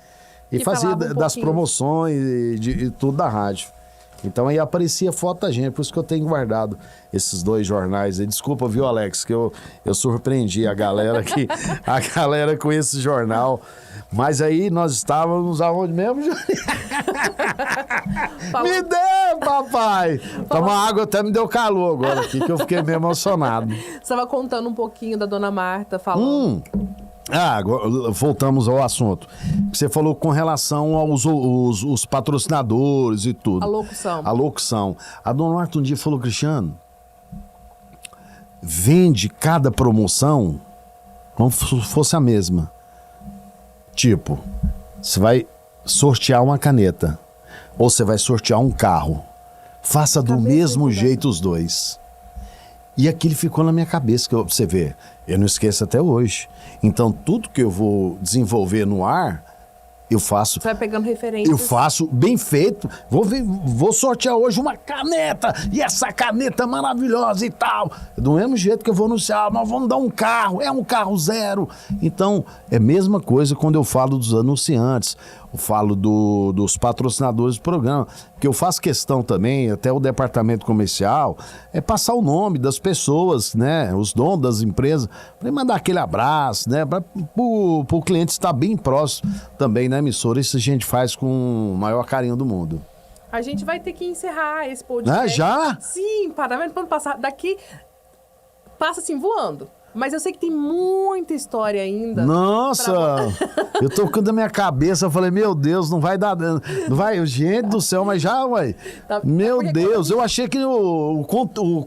e Que fazia falava um das pouquinho. promoções e tudo da rádio. Então aí aparecia foto da gente, por isso que eu tenho guardado esses dois jornais aí. Desculpa, viu, Alex, que eu surpreendi a galera aqui, a galera com esse jornal. Mas aí nós estávamos aonde mesmo? Me deu, papai! Tomar água até me deu calor agora aqui, que eu fiquei meio emocionado. Você estava contando um pouquinho da Dona Marta, falando. Agora, voltamos ao assunto. Você falou com relação aos os patrocinadores e tudo. A locução. A locução. A Dona Marta um dia falou, Cristiano, vende cada promoção como se fosse a mesma. Tipo, você vai sortear uma caneta ou você vai sortear um carro. Faça do mesmo jeito os dois. E aquilo ficou na minha cabeça, que você vê, eu não esqueço até hoje. Então, tudo que eu vou desenvolver no ar, eu faço. Você vai pegando referências. Eu faço bem feito. Vou sortear hoje uma caneta, e essa caneta maravilhosa e tal. Do mesmo jeito que eu vou anunciar, nós vamos dar um carro, é um carro zero. Então, é a mesma coisa quando eu falo dos anunciantes, eu falo dos patrocinadores do programa, que eu faço questão também, até o departamento comercial, é passar o nome das pessoas, né, os donos das empresas, para mandar aquele abraço, né, para o cliente estar bem próximo também na emissora. Isso a gente faz com o maior carinho do mundo. A gente vai ter que encerrar esse podcast. Ah, já? Sim, para passar daqui, passa assim voando. Mas eu sei que tem muita história ainda. Nossa! Eu tô com da minha cabeça, eu falei, meu Deus, não vai dar. Não vai, gente do céu, mas já, ué. Tá, Meu porque Deus, eu achei que o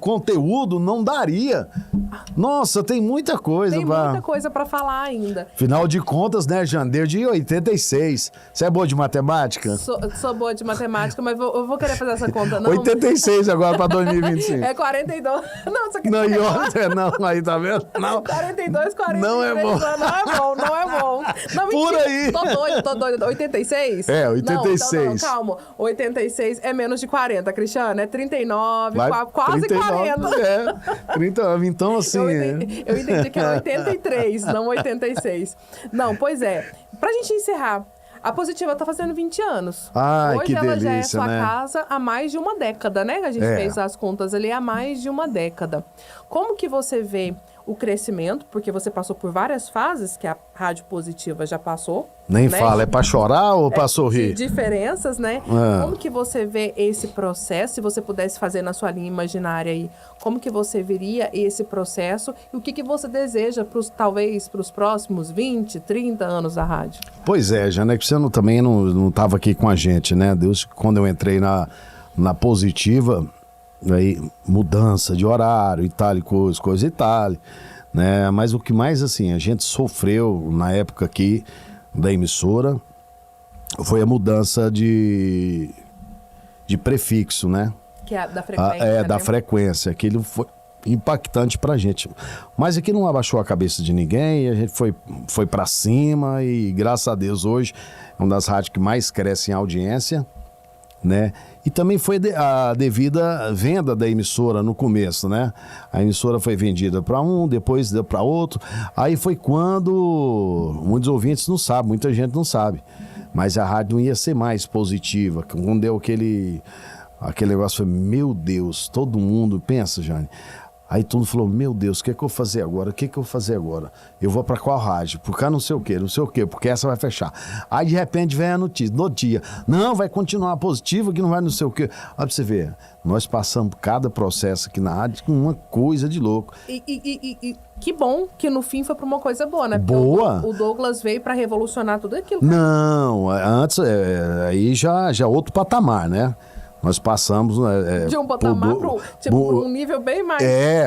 conteúdo não daria. Nossa, tem muita coisa. Tem muita coisa pra falar ainda. Afinal de contas, né, Janeiro de 86. Você é boa de matemática? Sou boa de matemática, mas eu vou querer fazer essa conta, não. 86 agora pra 2025. É 42. Não, isso aqui Não, não, aí tá vendo? Não. 42, 43. Não é bom. Não é bom. Não, Por mentira. aí. Tô doido. 86? É, 86. Não, calma. 86 é menos de 40, Cristiano. É 39, quase 39, 40. 39. Então, assim. Eu entendi que era 83, não 86. Não, pois é. Pra gente encerrar, a Positiva tá fazendo 20 anos. Ai, Hoje que ela delícia, já é sua né? casa há mais de uma década, né? A gente fez as contas ali há mais de uma década. Como que você vê o crescimento? Porque você passou por várias fases que a Rádio Positiva já passou. Nem né? fala, é pra chorar ou pra sorrir? De diferenças, né? Como que você vê esse processo? Se você pudesse fazer na sua linha imaginária aí, como que você veria esse processo? E o que você deseja, talvez, para os próximos 20, 30 anos da rádio? Pois é, Jana, que você também não estava aqui com a gente, né? Deus, quando eu entrei na Positiva, aí mudança de horário e tal, e coisa e tal, né? Mas o que mais, assim, a gente sofreu na época aqui da emissora foi a mudança de prefixo, né? Que é da frequência, da né? frequência. Aquilo foi impactante pra gente. Mas aqui não abaixou a cabeça de ninguém, a gente foi pra cima e, graças a Deus, hoje é uma das rádios que mais cresce em audiência, né? E também foi a devida venda da emissora no começo, né? A emissora foi vendida para um, depois deu para outro. Aí foi quando muitos ouvintes não sabem, muita gente não sabe. Mas a rádio não ia ser mais positiva. Quando deu aquele negócio, foi, meu Deus, todo mundo, pensa, Jane. Aí todo mundo falou, meu Deus, o que é que eu vou fazer agora? O que é que eu vou fazer agora? Eu vou pra qual rádio? Por cá não sei o quê, porque essa vai fechar. Aí de repente vem a notícia, no dia, não, vai continuar positiva, que não vai não sei o quê. Olha pra você ver, nós passamos cada processo aqui na rádio com uma coisa de louco. E que bom que no fim foi pra uma coisa boa, né? Porque boa? O Douglas veio pra revolucionar tudo aquilo. Não, antes, aí já outro patamar, né? Nós passamos... de um patamar para um nível bem mais...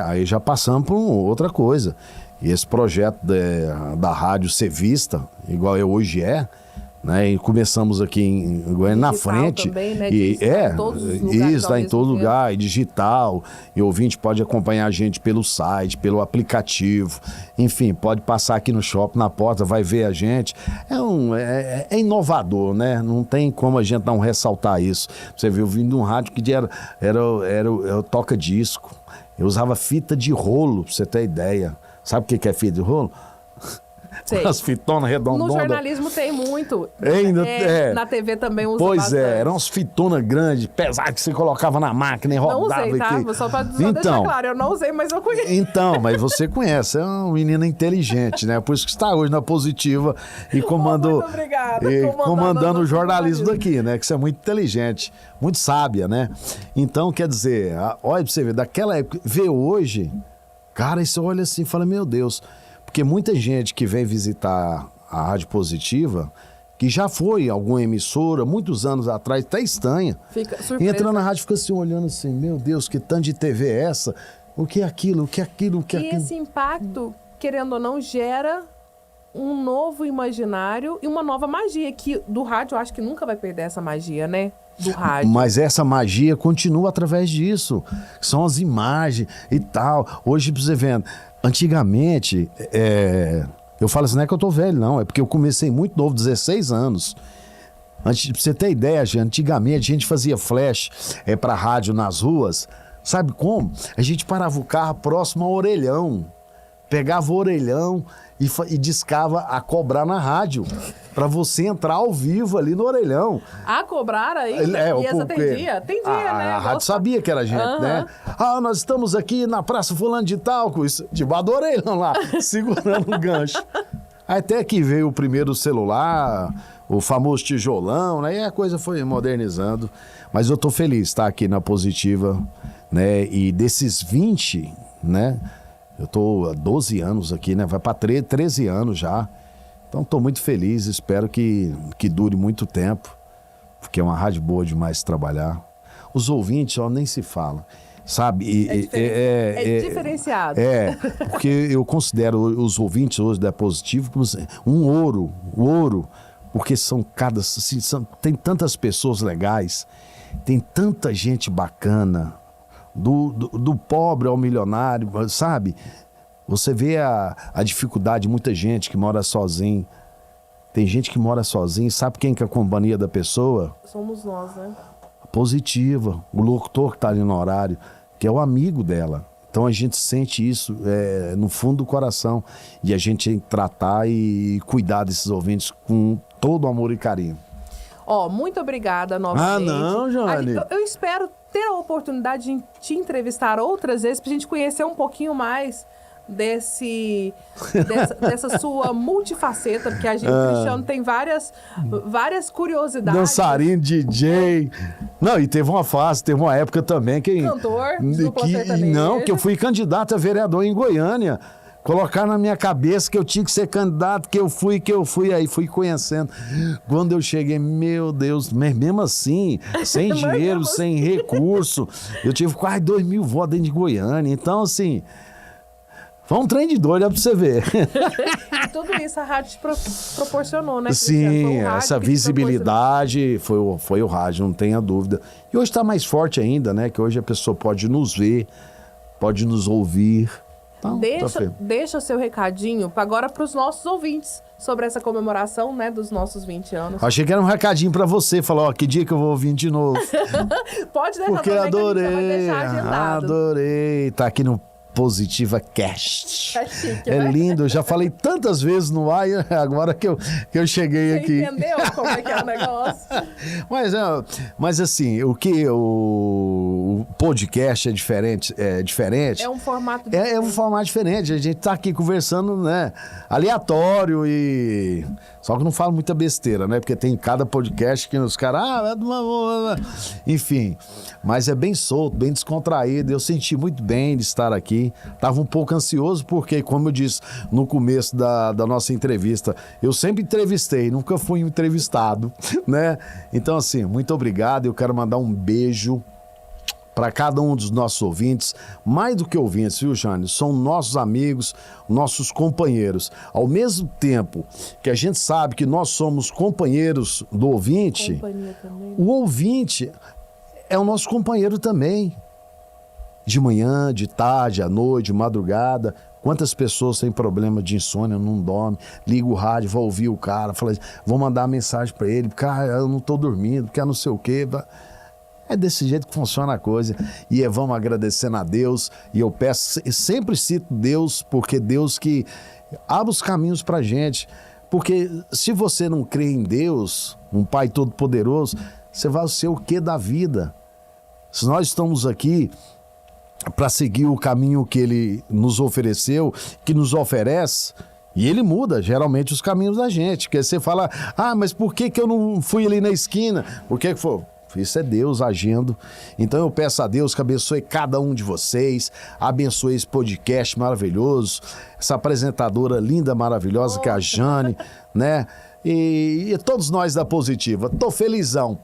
aí já passamos por outra coisa. E esse projeto da rádio ser vista, igual hoje né? E começamos aqui em Goiânia na frente. Também, né? Em todos os lugares, está em todo lugar, e digital. E o ouvinte pode acompanhar a gente pelo site, pelo aplicativo. Enfim, pode passar aqui no shopping, na porta, vai ver a gente. É inovador, né? Não tem como a gente não ressaltar isso. Você viu, vindo de um rádio que era toca-disco. Eu usava fita de rolo, pra você ter ideia. Sabe o que é fita de rolo? Sei. As fitonas redondonas. No jornalismo tem muito. Na TV também usa Pois bastante. eram umas fitonas grandes, pesadas, que você colocava na máquina e rodava. Não usei, tá? Só pra deixar claro, eu não usei, mas eu conheço. Então, mas você conhece, é uma menina inteligente, né? Por isso que está hoje na Positiva e comandou. Muito obrigada. Comandando o jornalismo daqui, né? Que você é muito inteligente, muito sábia, né? Então, quer dizer, olha pra você ver, daquela época, ver hoje, cara, você olha assim e fala, meu Deus... Porque muita gente que vem visitar a Rádio Positiva, que já foi em alguma emissora, muitos anos atrás, até estranha. Fica surpresa. Entra na rádio e fica assim, olhando assim, meu Deus, que tanto de TV é essa? O que é aquilo? O que é aquilo? O que é aquilo? E esse impacto, querendo ou não, gera um novo imaginário e uma nova magia, que do rádio eu acho que nunca vai perder essa magia, né? Do rádio. Mas essa magia continua através disso. São as imagens e tal. Hoje, pra você vendo... Antigamente, eu falo assim, não é que eu tô velho, não, é porque eu comecei muito novo, 16 anos. Pra você ter ideia, antigamente a gente fazia flash pra rádio nas ruas, sabe como? A gente parava o carro próximo ao orelhão, pegava o orelhão e discava a cobrar na rádio, pra você entrar ao vivo ali no orelhão. A cobrar aí? E essa tem dia, né? A rádio sabia que era a gente, né? Nós estamos aqui na Praça Fulano de Tal, debaixo do orelhão lá, segurando o gancho. Até que veio o primeiro celular, o famoso tijolão, né? E a coisa foi modernizando. Mas eu tô feliz de estar aqui na Positiva, né? E desses 20, né? Eu tô há 12 anos aqui, né? Vai para 13 anos já. Então tô muito feliz, espero que dure muito tempo, porque é uma rádio boa demais de trabalhar. Os ouvintes, nem se fala, sabe? É diferenciado. Porque eu considero os ouvintes hoje da Positivo como um ouro, porque tem tantas pessoas legais, tem tanta gente bacana, do pobre ao milionário, sabe? Você vê a dificuldade de muita gente que mora sozinho. Tem gente que mora sozinho, sabe quem que é a companhia da pessoa? Somos nós, né? Positiva, o locutor que tá ali no horário, que é o amigo dela. Então a gente sente isso no fundo do coração. E a gente tem que tratar e cuidar desses ouvintes com todo amor e carinho. Muito obrigada novamente. Não, Jane. Eu espero ter a oportunidade de te entrevistar outras vezes pra gente conhecer um pouquinho mais dessa sua multifaceta, porque o Cristiano tem várias curiosidades. Dançarino, DJ. Não, e teve uma época também que... Cantor, dupla sertaneja. Não, que eu fui candidato a vereador em Goiânia. Colocar na minha cabeça que eu tinha que ser candidato, que eu fui, aí fui conhecendo. Quando eu cheguei, meu Deus, mas mesmo assim, sem dinheiro, sem recurso, eu tive quase 2.000 votos dentro de Goiânia. Então, assim, foi um trem de doido, é pra você ver. E tudo isso a rádio te proporcionou, né? Sim, essa visibilidade foi o rádio, não tenha dúvida. E hoje está mais forte ainda, né? Que hoje a pessoa pode nos ver, pode nos ouvir. Então, deixa o seu recadinho agora para os nossos ouvintes sobre essa comemoração, né, dos nossos 20 anos. Achei que era um recadinho para você, falar, ó, que dia que eu vou ouvir de novo. Pode deixar. Porque também, adorei, que a gente vai deixar agendado. Adorei, tá aqui no Positiva Cast. É chique, é né? lindo, eu já falei tantas vezes no ar, agora que eu cheguei Você aqui. Entendeu como é que é o negócio? Mas assim, o podcast é diferente. É um formato diferente. É um formato diferente. A gente tá aqui conversando, né? Aleatório e... Só que não falo muita besteira, né? Porque tem cada podcast que os caras... Enfim. Mas é bem solto, bem descontraído. Eu senti muito bem de estar aqui. Tava um pouco ansioso porque, como eu disse no começo da nossa entrevista, eu sempre entrevistei, nunca fui entrevistado, né? Então, assim, muito obrigado. Eu quero mandar um beijo para cada um dos nossos ouvintes, mais do que ouvintes, viu, Jane? São nossos amigos, nossos companheiros. Ao mesmo tempo que a gente sabe que nós somos companheiros do ouvinte, o ouvinte é o nosso companheiro também. De manhã, de tarde, à noite, de madrugada. Quantas pessoas têm problema de insônia, não dormem, liga o rádio, vai ouvir o cara, fala, vou mandar uma mensagem para ele, cara, eu não tô dormindo, porque não sei o quê. É desse jeito que funciona a coisa. E vamos agradecendo a Deus. E eu peço, sempre cito Deus, porque Deus que abre os caminhos pra gente. Porque se você não crê em Deus, um Pai Todo-Poderoso, você vai ser o quê da vida? Se nós estamos aqui para seguir o caminho que Ele nos ofereceu, que nos oferece, e Ele muda geralmente os caminhos da gente. Porque você fala, mas por que eu não fui ali na esquina? Por que foi? Isso é Deus agindo. Então eu peço a Deus que abençoe cada um de vocês, abençoe esse podcast maravilhoso, essa apresentadora linda, maravilhosa que é a Jane, né? E todos nós da Positiva. Tô felizão.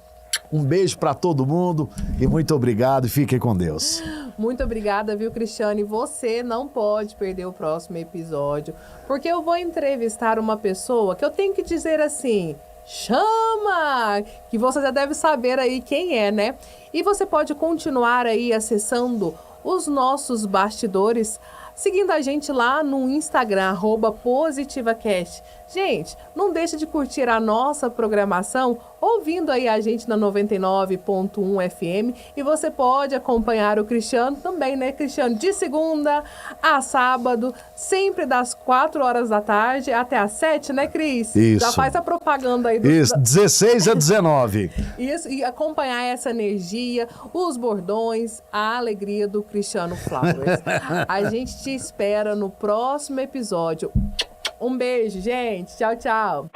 Um beijo para todo mundo e muito obrigado e fiquem com Deus. Muito obrigada, viu, Cristiane? Você não pode perder o próximo episódio, porque eu vou entrevistar uma pessoa que eu tenho que dizer assim... Chama! Que você já deve saber aí quem é, né? E você pode continuar aí acessando os nossos bastidores, seguindo a gente lá no Instagram, @PositivaCast. Gente, não deixe de curtir a nossa programação ouvindo aí a gente na 99.1 FM. E você pode acompanhar o Cristiano também, né, Cristiano? De segunda a sábado, sempre das 4 horas da tarde até as 7, né, Cris? Isso. Já faz a propaganda aí. Isso, 16 a 19. Isso, e acompanhar essa energia, os bordões, a alegria do Cristiano Flowers. A gente te espera no próximo episódio. Um beijo, gente. Tchau, tchau.